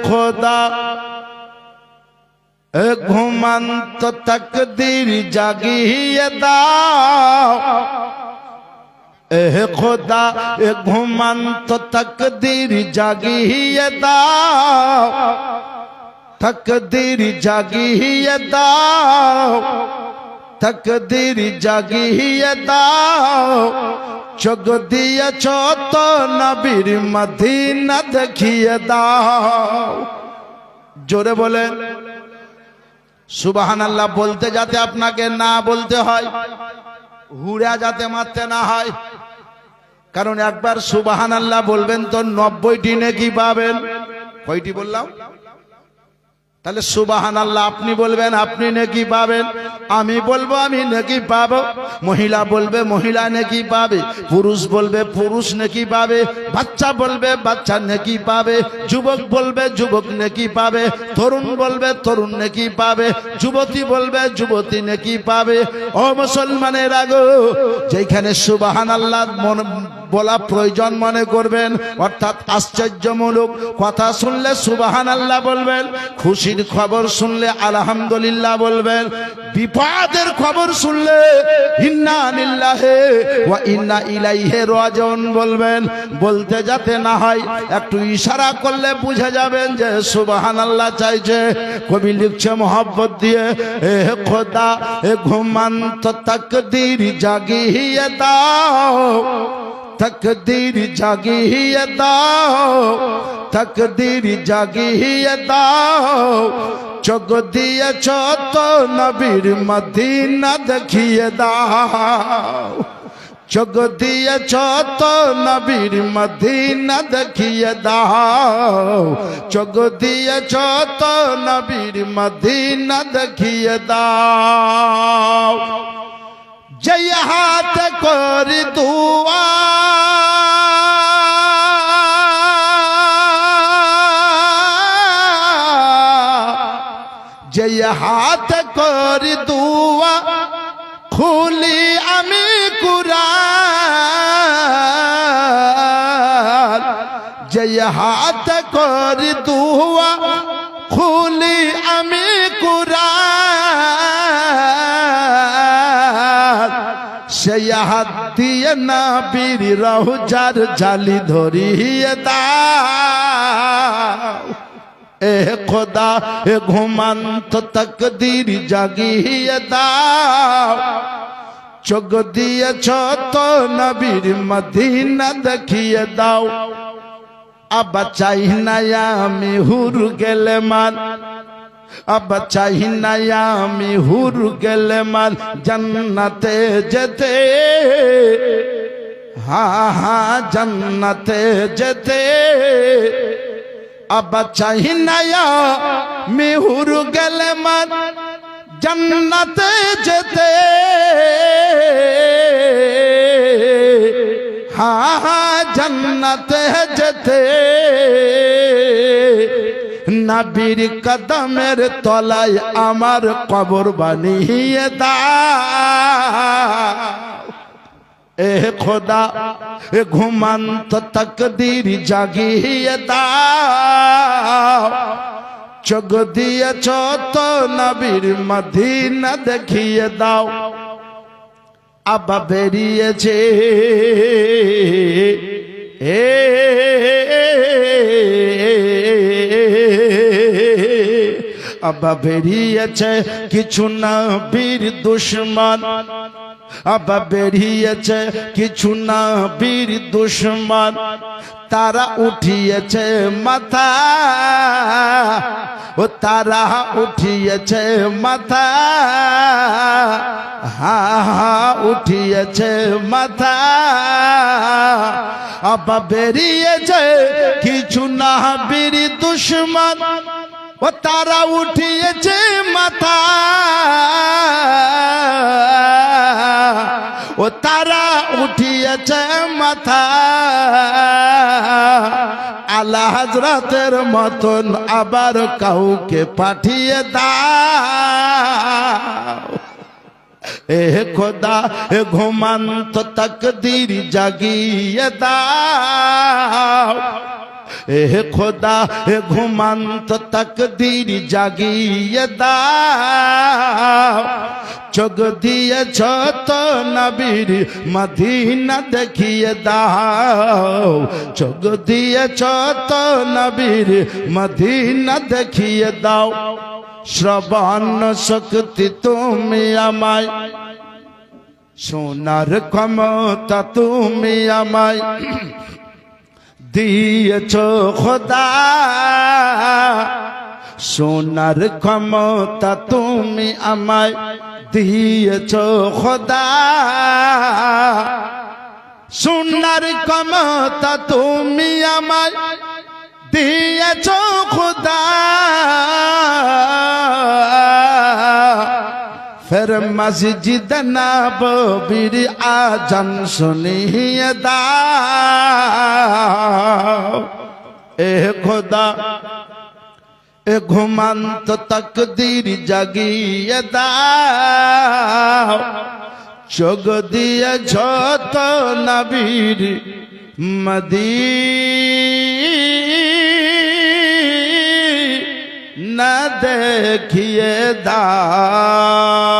খোদা ঘুমন্ত তকদীর জাগিয়ে দাও, খোদা ঘুমন্ত তকদীর জাগিয়ে দাও, তকদীর জাগিয়ে দাও, তকদীর জাগিয়ে দাও। চোখ দিয়েছ তো নবীর মদিনা দেখিয়ে দাও। জোরে বলেন সুবহানাল্লাহ। বলতে যাতে আপনাকে না বলতে হয়, হুড়া যাতে মারতে না হয়, কারণ একবার সুবহানাল্লাহ বলবেন তো 90টি নেকি পাবেন। কয়টি বললাম? তাহলে সুবহানাল্লাহ আপনি বলবেন আপনি নেকি পাবেন, আমি বলবো আমি নেকি পাবো, মহিলা বলবে মহিলা নেকি পাবে, পুরুষ বলবে পুরুষ নেকি পাবে, বাচ্চা বলবে বাচ্চা নেকি পাবে, যুবক বলবে যুবক নেকি পাবে, তরুণ বলবে তরুণ নেকি পাবে, যুবতী বলবে যুবতী নেকি পাবে। ও মুসলমানের আগো, যেখানে সুবহানাল্লাহ বলা প্রয়োজন মনে করবেন, অর্থাৎ আশ্চর্যমূলক কথা শুনলে সুবহানাল্লাহ বলবেন, খুশির খবর শুনলে আলহামদুলিল্লাহ বলবেন, বিপদের খবর শুনলে ইন্না লিল্লাহি ওয়া ইন্না ইলাইহি রাজিউন বলবেন। বলতে যাতে না হয় একটু ইশারা করলে বুঝে যাবেন যে সুবহানাল্লাহ চাইছে। কবি লিখছে মোহাব্বত দিয়ে, এ খোদা ঘুমন্ত তকদীর জাগিয়ে দাও, তকদীর জাগিয়ে দাও, তকদীর জাগিয়ে দাও। চোখ দিয়েছ তো নবীর মদিনা দেখিয়ে দাও, চোখ দিয়েছ তো নবীর মদিনা দেখিয়ে দাও, চোখ দিয়েছ তো নবীর মদিনা দেখিয়ে দাও। जय हाथ कर दुआ जय हाथ कर दुआ खुली आमी कुरान जय हाथ कर दुआ खुली आमी कुरान সেই হাত দিয়ে নবীর রওজার জালি ধরিয়ে দাও। এ খোদা ঘুমন্ত তকদীর জাগিয়ে দাও, চোখ দিয়েছ তো নবীর মদিনা দেখিয়ে দাও। अब চাই না আমি হুর গেলে মান, अब চাই না আমি হুর গেলে মান জান্নাতে যেতে, হ্যাঁ হ্যাঁ জান্নাতে যেতে। अब চাই না আমি হুর গেলে মান জান্নাতে যেতে, হ্যাঁ হ্যাঁ জান্নাতে যেতে। নবীর কদমের তলায় আমার কবর বানিয়ে দাও। এ খোদা ঘুমন্ত তকদীর জাগিয়ে দাও, চোখ দিয়েছ তো নবীর মদিনা দেখিয়ে দাও। अब বেরিয়েছে अब বেরিয়েছে কিছু নবীর দুশমন, अब বেরিয়েছে কিছু নবীর দুশমন, তারা উঠিয়েছে মাথা, ও তারা উঠিয়েছে মাথা, হা হা উঠিয়েছে মাথা। अब বেরিয়েছে কিছু নবীর দুশমন, ও তারা উঠিয়েছে মাথা, ও তারা উঠিয়েছে মাথা। আলা হযরতের মতন আবার কাউকে পাঠিয়ে দাও। এ খোদা ঘুমন্ত তকদীর জাগিয়ে দাও, এ খোদা এ ঘুমান্ত তাকদীর জাগিয়ে দাও চোখ দিয়েছ তো নবীর মদিনা দেখিয়ে দাও চোখ দিয়েছ তো নবীর মদিনা দেখিয়ে দাও শ্রবণ শক্তি তুমি আমায় শোনার ক্ষমতা তুমি আমায় দিয়েছ খোদা শোনার ক্ষমতা তুমি আমায় দিয়েছ খোদা শোনার ক্ষমতা তুমি আমায় দিয়েছ খোদা ফের মসজিদ নববীর আজান শুনিয়ে দাও এ খোদা এ ঘুমান্ত তাকদীর জাগিয়ে দাও চোখ দিয়েছ তো নবীর মদিনা দেখিয়ে দাও।